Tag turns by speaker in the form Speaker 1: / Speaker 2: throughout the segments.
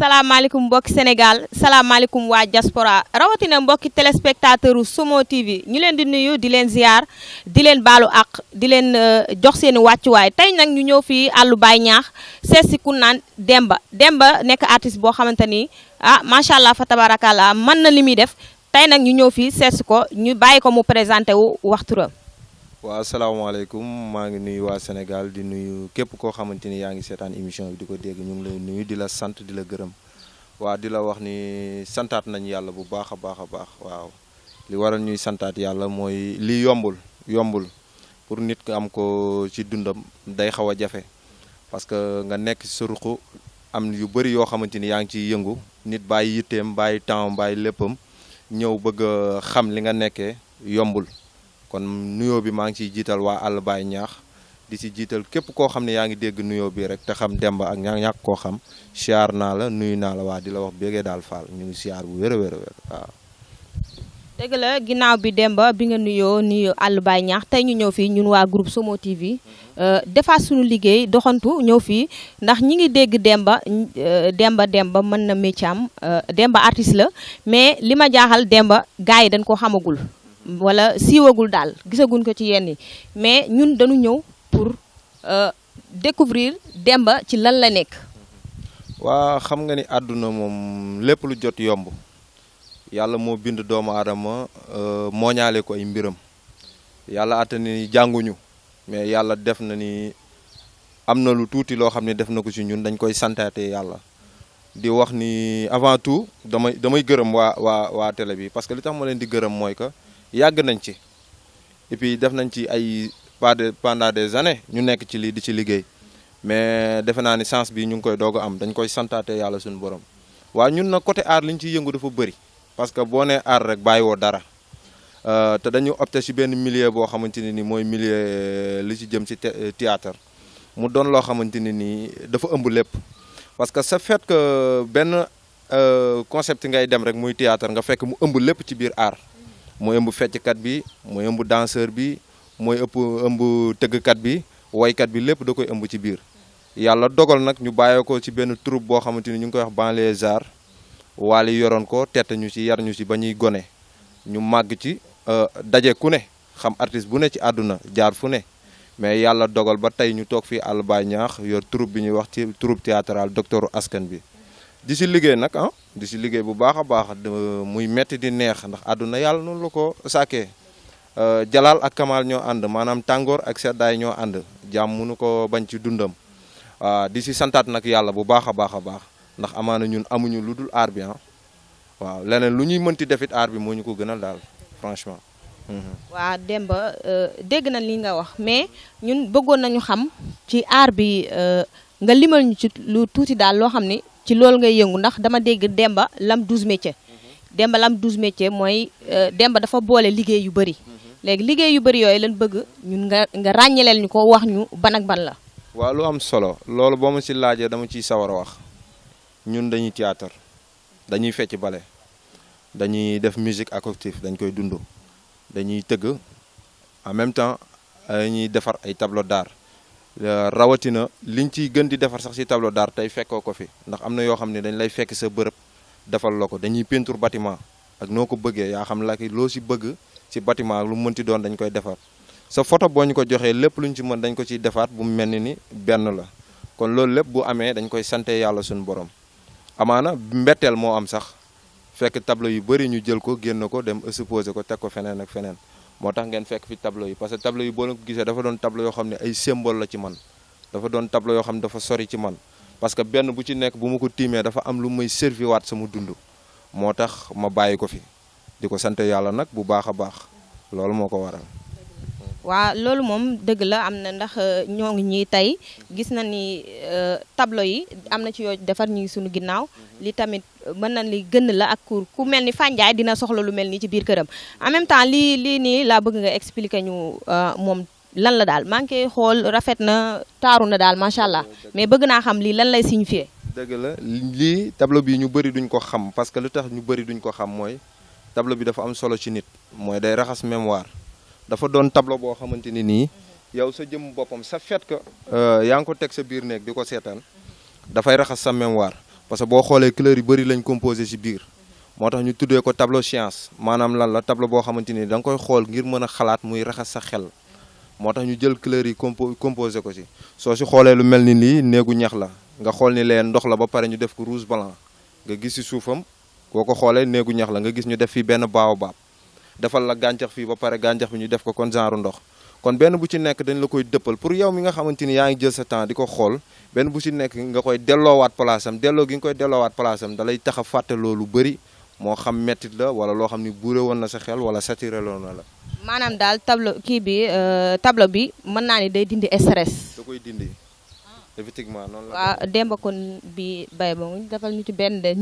Speaker 1: salaamaaleykum mbokki Sénégal salaamaaleykum waa diaspora rawatina mbokki téléspectateur u Somo TV ñu leen di nuyu di leen ziar di leen baalu ak di leen jox seen wàccuwaay tey nag ñu ñëw fii àllu Baye Ñaax seet si ku naan Demba nekk artiste boo xamante ni macha allah fa tabarakallah mën na li muy def tey nag ñu ñëw fii seet si ko ñu bàyyi ko mu présenté wu waxturam.
Speaker 2: waaw asalaamaaleykum maa ngi nuyu waa Sénégal di nuyu képp koo xamante ni yaa ngi seetaan émission bi di ko dégg ñu ngi lay nuyu di la sant di la gërëm waaw di la wax ni santaat nañ yàlla bu baax a baax a baax waaw li waral ñuy santaat yàlla mooy li yombul pour nit ki am ko ci dundam day xaw a jafe parce que nga nekk ci sa ruq am yu bëri yoo xamante ni yaa ngi ciy yëngu nit bàyyi yitteem bàyyi temps bàyyi léppam ñëw bëgg a xam li nga nekkee yombul. kon nuyoo bi maa ngi ciy jiital waa àll Baye Ñaax di ci jiital képp koo xam ne yaa ngi dégg nuyoo bi rek te xam Demba ak ñàkk koo xam siyaar naa la nuyu naa la waa di la wax bégee daal Fall ñu ngi siyaar bu wér a wér waaw.
Speaker 1: dëgg la ginnaaw bi Demba bi nga nuyu àll Baye Ñaax tey ñu ñëw fii ñun waa groupe Somo TV defaat suñu liggéey doxantu ñëw fii ndax ñi ngi dégg Demba mën na métier am Demba artiste la mais li ma jaaxal Demba gars yi dañ ko xamagul. wala siiwagul daal gisaguñ ko ci yenn yi mais ñun dañu ñëw pour découvrir Demba ci lan la nekk.
Speaker 2: waa xam nga ni àdduna moom lépp lu jot yomb yàlla moo bind doomu aadama mooñaale ko ay mbiram yàlla atta ni jànguñu mais yàlla def na ni am na lu tuuti loo xam ne def na ko ci ñun dañ koy santaate yàlla di wax ni avant tout damay gërëm waa télé bi parce que li tax ma leen di gërëm mooy que yàgg nañ ci et puis def nañ ci ay pendant des années ñu nekk ci lii di ci liggéey mais defe naa ni chance bi ñu ngi koy doog a am dañ koy santaate yàlla suñu borom waaw ñun nag côté art li ñu ciy yëngu dafa bëri parce que boo nee art rek bàyyi woo dara te dañu opté ci benn milieu boo xamante ne ni mooy milieu li ci jëm ci théâtre mu doon loo xamante ne nii dafa ëmb lépp parce que ça fait que benn concept ngay dem rek muy théâtre nga fekk mu ëmb lépp ci biir art mooy ëmb fecckat bi mooy ëmb danseur bi mooy ëmb tëggkat bi woykat bi lépp da koy ëmb ci biir yàlla dogal nag ñu bàyyee ko ci benn troupe boo xamante ni ñu ngi koy wax Banlieue Arts Wally yoroon ko tette ñu ci yar ñu ci ba ñuy gone ñu màgg ci daje ku ne xam artiste bu ne ci àdduna jaar fu ne mais yàlla dogal ba tey ñu toog fii àll Baye Ñaax yor troupe bi ñuy wax ci troupe théâtrale docteuru askan bi di si liggéey nag di si liggéey bu baax a baax muy metti di neex ndax àdduna yàlla noonu la ko sàkkee Jalal ak Kamal ñoo ànd maanaam tàngoor ak seddaay ñoo ànd jàmm mënu ko bañ ci dundam di si santaat nag yàlla bu baax a baax a baax ndax amaana ñun amuñu lu dul aar bi waaw leneen lu ñuy mënti defit aar bi moo ñu ko gënal daal franchement.
Speaker 1: waa Demba dégg na li nga wax mais ñun bëggoon nañu xam ci aar bi nga limal ñu ci lu tuuti daal loo xam ni ci loolu ngay yëngu ndax dama dégg Demba lam 12 métiers Demba lam 12 métiers mooy Demba dafa boole liggéey yu bëri léegi liggéey yu bëri yooyu lañ bëgg ñun nga ràññeleel ñu ko wax ñu ban ak ban la.
Speaker 2: waaw lu am solo loolu boo ma si laajee dama ciy sawar a wax ñun dañuy théâtre dañuy fecc bale dañuy def musique acoustique dañ koy dund dañuy tëgg en même temps dañuy defar ay tableau d'art rawatina liñ ciy gën di defar sax ci tableau d'art tey fekkoo ko fi ndax am na yoo xam ne dañ lay fekk sa bërëb defal la ko dañuy peinture bâtiment ak noo ko bëggee yaa xam la loo ci bëgg ci bâtiment lu mënti doon dañ koy defar sa photo boo ñu ko joxee lépp luñ ci mën dañ ko ciy defaat bu mu mel ni benn la kon loolu lépp bu amee dañ koy sante yàlla suñu borom amaana mbetteel moo am sax fekk tableau yu bëri ñu jël ko génn ko dem exposé ko teg ko feneen ak feneen moo tax ngeen fekk fi tableau yi parce que tableau yi boo leen ko gisee dafa doon tableau yoo xam ne ay symbole la ci man dafa doon tableau yoo xam ne dafa sori ci man parce que benn bu ci nekk bu ma ko tiimee dafa am lu may servi waat sama dund moo tax ma bàyyi ko fi di ko sant yàlla nag bu baax a baax loolu moo ko waral.
Speaker 1: waa loolu moom dëgg la am na ndax ñoo ngi ñii tey gis na ni tableau yi am na ci yoo defar ñu ngi suñu ginnaaw li tamit mën na li gën la ak ku mel ni Fandiaye dina soxla lu mel nii ci biir këram en même temps lii nii laa bëgg nga expliquer ñu moom lan la daal maa ngi koy xool rafet na taaru na daal macha allah mais bëgg naa xam lii lan lay signifier.
Speaker 2: dëgg la lii tableau bi ñu bëri duñ ko xam parce que lu tax ñu bëri duñ ko xam mooy tableau bi dafa am solo ci nit mooy day raxas mémoire. dafa doon tableau boo xamante ni nii yow sa jëm boppam sa fait que yaa ngi ko teg sa biir néeg di ko seetaan dafay raxas sa mémoire parce que boo xoolee couleur yu bëri lañ composé ci biir moo tax ñu tuddee ko tableau science maanaam lan la tableau boo xamante ni da nga koy xool ngir mën a xalaat muy raxas sa xel moo tax ñu jël couleur yi composé ko ci soo ci xoolee lu mel ni lii néegu ñax la nga xool ni leen ndox la ba pare ñu def ko rouge blanc nga gis ci suufam boo ko xoolee néegu ñax la nga gis ñu def fii benn baobab defal la gàncax fii ba pare gàncax bi ñu def ko kon genre ndox kon benn bu ci nekk dañ la koy dëppal pour yow mi nga xamante ni yaa ngi jël sa temps di ko xool benn bu ci nekk nga koy delloowaat place am delloo gi nga koy delloowaat place am da lay tax a fàtte loolu bëri moo xam mettit la wala loo xam ni buure woon na sa xel wala saturé loon na la.
Speaker 1: maanaam daal tableau bi mën naa ni day dindi stress.
Speaker 2: da koy dindi effectivement noonu la.
Speaker 1: waaw Demba kon bi bay ba mu defal ñu ci benn de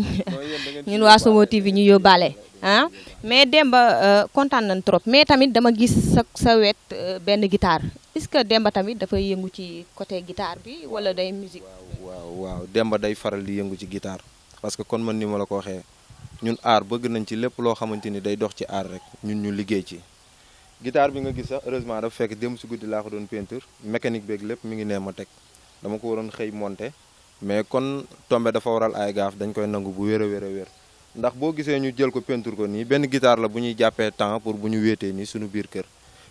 Speaker 1: ñun waa Somo TV ñu yóbbaale ah mais Demba kontaan nañ trop mais tamit dama gis sa wet benn guitare est-ce que Demba tamit dafay yëngu ci côté guitare bi wala day musique.
Speaker 2: waaw Demba day faral di yëngu ci guitare parce que kon man ni ma la ko waxee ñun aar bëgg nañ ci lépp loo xamante ni day dox ci aar rek ñun ñu liggéey ci. guitare bi nga gis sax heureusement dafa fekk démb si guddi laa ko doon peinture mécanique beeg lépp mi ngi nee ma teg dama ko waroon xëy monter mais kon tombé dafa waral ay gaaf dañ koy nangu bu wér a wér ndax boo gisee ñu jël ko peinture ko nii benn guitare la bu ñuy jàppee temps pour bu ñu wéetee nii suñu biir kër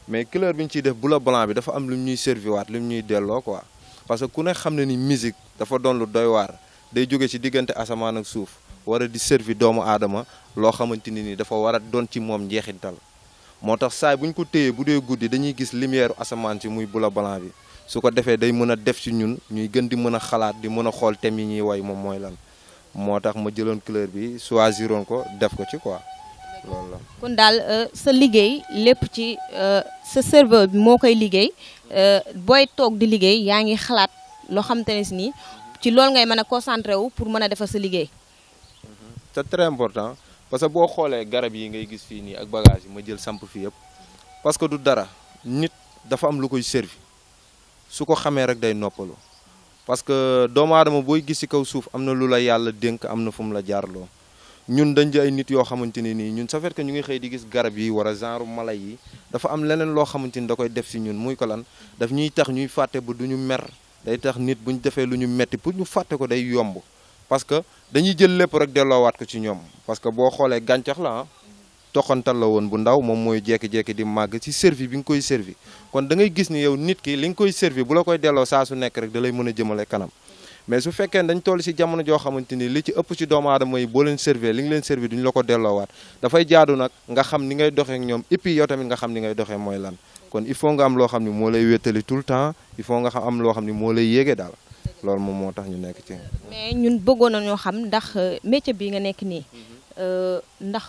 Speaker 2: mais couleur bi ñu ciy def bleu blanc bi dafa am lu ñuy serviwaat lu ñuy delloo quoi parce que ku ne xam ne ni musique dafa doon lu doy waar day jóge ci diggante asamaan ak suuf war a di servi doomu aadama loo xamante ni dafa war a doon ci moom njeexintal moo tax saay bu ñu ko téyee bu dee guddi dañuy gis lumière asamaan ci muy bleu blanc bi su ko defee day mën a def ci ñun ñuy gën di mën a xalaat di mën a xool thème yi ñuy woy moom mooy lan moo tax ma jëloon couleur bi choisiroon ko def ko ci quoi loolu la. kon
Speaker 1: daal sa liggéey lépp ci sa serveur bi moo koy liggéey booy toog di liggéey yaa ngi xalaat loo xamante ne si nii ci loolu ngay mën a concentré wu pour mën a defar sa liggéey.
Speaker 2: c'est très important parce que boo xoolee garab yi ngay gis fii nii ak bagage yi ma jël samp fii yëpp parce que du dara nit dafa am lu koy servi su ko xamee rek day noppalu parce que doomu aadama booy gis ci kaw suuf am na lu la yàlla dénk am na fu mu la jaarloo ñun dañ di ay nit yoo xamante ni nii ñun ça fait que ñu ngi xëy di gis garab yi wala genre mala yi dafa am leneen loo xamante ni da koy def ci ñun muy ko lan daf ñuy tax ñuy fàtte ba du ñu mer day tax nit bu ñu defee lu ñu metti pour ñu fàtte ko day yomb parce que dañuy jël lépp rek delloowaat ko ci ñoom parce que boo xoolee gàncax la toxantal la woon bu ndaw moom mooy jekki-jekki di màgg ci servi bi nga koy servi kon da ngay gis ni yow nit ki li nga koy servi bu la koy delloo saa su nekk rek da lay mën a jëmale kanam mais su fekkee dañ toll ci jamono joo xamante ni li ci ëpp ci doomu aadama yi boo leen servi li nga leen servi duñu la ko delloowaat dafay jaadu nag nga xam ni ngay doxee ak ñoom et puis yow tamit nga xam ni ngay doxee mooy lan kon il faut nga am loo xam ni moo lay wéttali tout le temps il faut nga am loo xam ni moo lay yéege daal loolu moom moo tax ñu nekk ci.
Speaker 1: mais ñun bëggoon nañoo xam ndax métier bi nga nekk nii ndax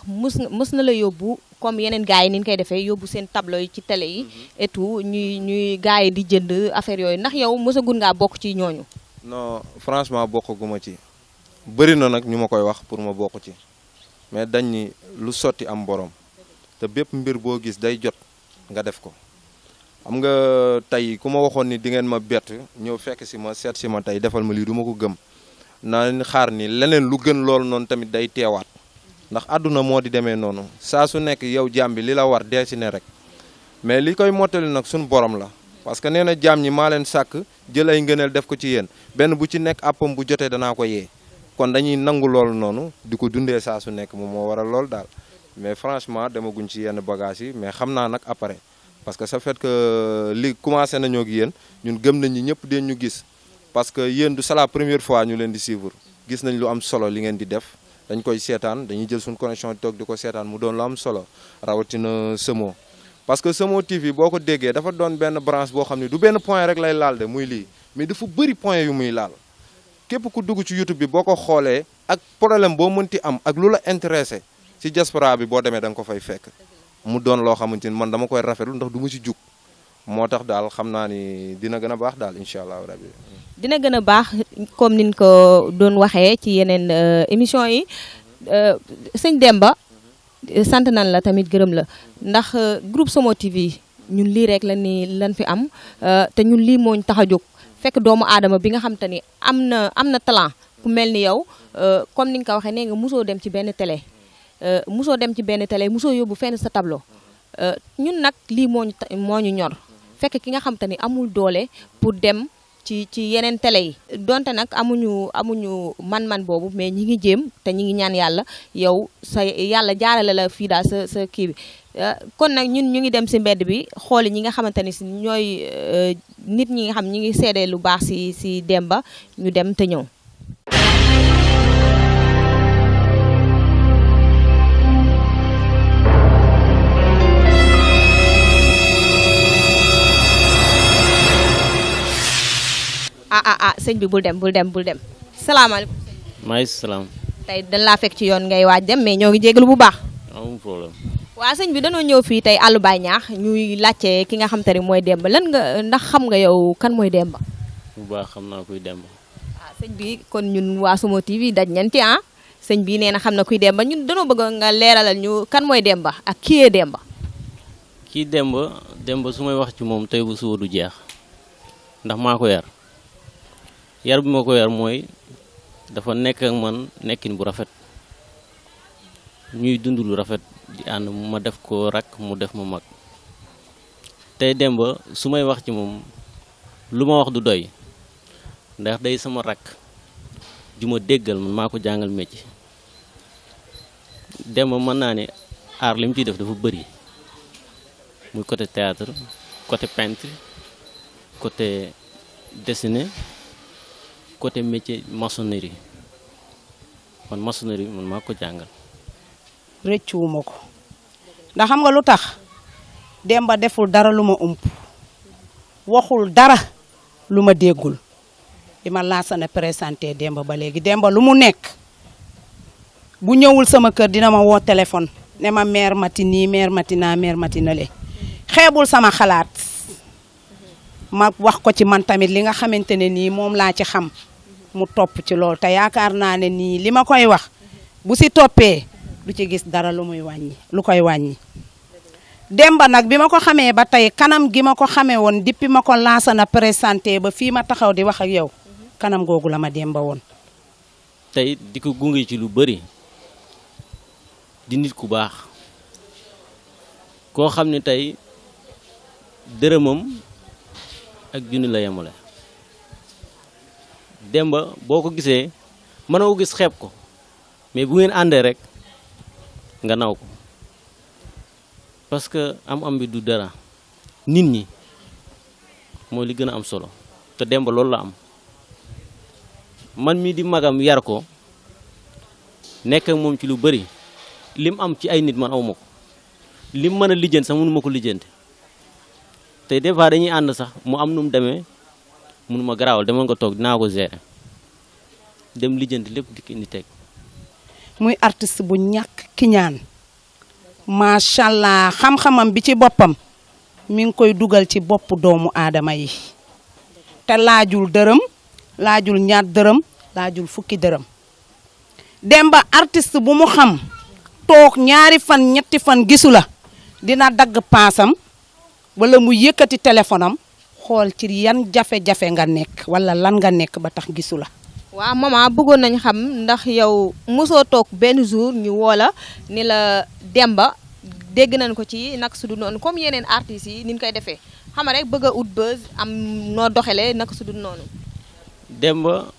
Speaker 1: mës na la yóbbu comme yeneen gars yi ni ñu koy defee yóbbu seen tableau yi ci télé yi et tout ñuy gars yi di jënd affaire yooyu ndax yow mësagul ngaa bokk ci ñooñu.
Speaker 2: non franchement bokkaguma ci bëri na nag ñu ma koy wax pour ma bokk ci mais dañ ni lu sotti am borom te bépp mbir boo gis day jot nga def ko. xam nga tey ku ma waxoon ni di ngeen ma bett ñëw fekk si ma seet si ma tey defal ma lii du ma ko gëm naa xaar ni leneen lu gën loolu noonu tamit day teewaat ndax àdduna moo di demee noonu saa su nekk yow jaam bi li la war dee si ne rek mais li koy mottali nag suñu borom la parce que nee na jaam ñi maa leen sàkk jël ay ngëneel def ko ci yéen benn bu ci nekk àppam bu jotee danaa ko yee kon dañuy nangu loolu noonu di ko dundee saa su nekk moom moo waral loolu daal mais franchement demaguñ ci yenn bagages yi mais xam naa nag après parce que ça fait que li commencé nañoo ak yéen ñun gëm nañ ñi ñëpp den ñu gis parce que yéen du c'est la première fois ñu leen di suivre gis nañ lu am solo li ngeen di def dañ koy seetaan dañuy jël suñu connexion toog di ko seetaan mu doon lu am solo rawatina Somo parce que Somo TV boo ko déggee dafa doon benn branche boo xam ne du benn point rek lay laal de muy lii mais dafa bëri point yu muy laal képp ku dugg ci YouTube bi boo ko xoolee ak problème boo mënti am ak lu la intéressé ci diaspora bi boo demee da nga ko fay fekk mu doon loo xamante ni man dama koy rafetlu ndax du ma ci jug moo tax daal xam naa ni dina gën a baax daal incha allah rabbi
Speaker 1: dina gën a baax comme niñ ko doon waxee ci yeneen émission yi sëñ Demba sant nañ la tamit gërëm la ndax groupe Somo TV ñun lii rek lan fi am te ñun lii mooñ tax a jóg fekk doomu aadama bi nga xam te ni am na talent ku mel ni yow comme ni nga ko waxee nee nga mosoo dem ci benn télé musoo dem ci benn télé musoo yóbbu fenn sa tableau ñun nag lii moo ñu ñor fekk ki nga xam te ni amul doole pour dem ci yeneen télé yi donte nag amuñu man-man boobu mais ñi ngi jéem te ñi ngi ñaan yàlla yow sa yàlla jaarale la fii daal sa kii bi kon nag ñun ñu ngi dem si mbedd bi xooli ñi nga xamante ni si ñooy nit ñi nga xam ñi ngi seede lu baax si Demba ñu dem te ñëw. sëñ bi bul dem salaamaaleykum.
Speaker 3: maaleykum salaam.
Speaker 1: tey dañ laa fekk ci yoon ngay waaj dem mais ñoo ngi jégalu bu baax.
Speaker 3: amul problème.
Speaker 1: waa sëñ bi dañoo ñëw fii tey àllu Baye Niakh ñuy laajte ki nga xam te ne mooy Demba ndax xam nga yow kan mooy Demba.
Speaker 3: bu baax xam naa kuy Demba.
Speaker 1: sëñ bi kon ñun waa Somo TV daj nañ ci sëñ bi nee na xam na kuy Demba ñun dañoo bëgg nga leeralal ñu kan mooy Demba ak kii yee Demba.
Speaker 3: kii Demba su may wax ci moom tey bu suba du jeex ndax maa ko yar. yar bi ma ko yar mooy dafa nekk ak man nekkin bu rafet ñuy dund lu rafet di ànd ma def ko rakk mu def ma mag tey Demba su may wax ci moom lu ma wax du doy ndax day sama rakk ju ma déggal man maa ko jàngal métier Demba mën naa ne aar li mu ciy def dafa bëri muy côté théâtre côté peintre côté dessiné côté métier maçonnerie man maa ko jàngal.
Speaker 4: rëccuwuma ko ndax xam nga lu tax Demba deful dara lu ma ump waxul dara lu ma déggul di ma laasana présenté Demba ba léegi Demba lu mu nekk bu ñëwul sama kër dina ma woo téléphone ne ma mère mati nii mère mati naa mère mati na le xeebul sama xalaat ma wax ko ci man tamit li nga xamante ne nii moom laa ci xam mu topp ci loolu te yaakaar naa ne nii li ma koy wax bu si toppee du ci gis dara lu koy wàññi Demba nag bi ma ko xamee ba tey kanam gi ma ko xamee woon depuis ma ko laasana présenté ba fii ma taxaw di wax ak yow kanam googu la ma Demba woon.
Speaker 3: tey di ko gunge ci lu bëri di nit ku baax koo xam ne tey dërëmam ak junni la yemale. Demba boo ko gisee mënoo gis xeeb ko mais bu ngeen àndee rek nga naw ko parce que am bi du dara nit ñi mooy li gën a am solo te Demba loolu la am man mii di magam yar ko nekk ak moom ci lu bëri lim am ci ay nit man awma ko lim mën a lijjanti sax mënu ma ko lijjanti te des fois dañuy ànd sax mu am nu mu demee mënu ma garaawal demal nga toog dinaa ko gérer dem lijjanti lépp di indi teg.
Speaker 4: muy artiste bu ñàkk kiñaan macha allah xam-xamam bi ci boppam mi ngi koy dugal ci bopp doomu aadama yi te laajul dërëm laajul ñaar dërëm laajul fukki dërëm. Demba artiste bu mu xam toog ñaari fan ñetti fan gisu la dina dagg paasam wala mu yëkkati téléphone am xool ci yan jafe-jafe nga nekk wala lan nga nekk ba tax gisu la.
Speaker 1: waaw maman bëggoon nañ xam ndax yow mosoo toog benn jour ñu woo la ni la Demba dégg nañ ko ci naka su dul noonu comme yeneen artistes yi ni ñu koy defee xam nga rek bëgg a ut buzz am noo doxalee naka su dul noonu.
Speaker 3: Demba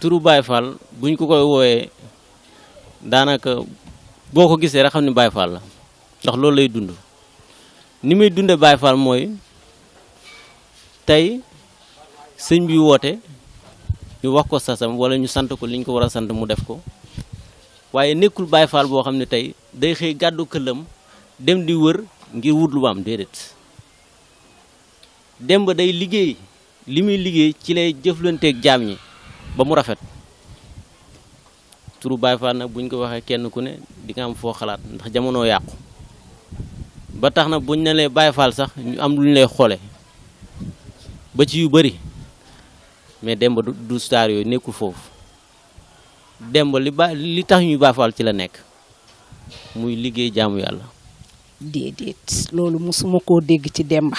Speaker 3: turu Baye Fall buñ ko koy wooyee daanaka boo ko gisee rek xam ne Baye Fall la ndax loolu lay dund ni muy dundee Baye Fall mooy tey sëñ bi woote. ñu wax ko sasam wala ñu sant ko liñ ko war a sant mu def ko waaye nekkul Baye Fall boo xam ne tey day xëy gàddu këllam dem di wër ngir wut lu am déedéet Demba day liggéey li muy liggéey ci lay jëflanteeg jaam ñi ba mu rafet turu Baye Fall nag buñ ko waxee kenn ku ne di nga am foo xalaat ndax jamono yàqu ba tax na buñ ne lee Baye Fall sax ñu am lu ñu lay xoole ba ci yu bëri mais Demba du star yooyu nekkul foofu Demba li tax ñuy Baye Fall ci la nekk muy liggéey jaamu yàlla.
Speaker 4: déedéet loolu mosuma koo dégg ci Demba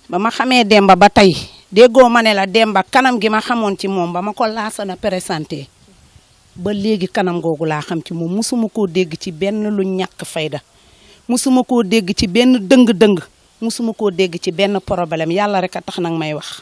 Speaker 4: ba ma xamee Demba ba tey déggoo ma ne la Demba kanam gi ma xamoon ci moom ba ma ko laasana présenté ba léegi kanam googu laa xam ci moom mosuma koo dégg ci benn lu ñàkk fayda mosuma koo dégg ci benn dëng-dëng mosuma koo dégg ci benn problème yàlla rek a tax nag may wax.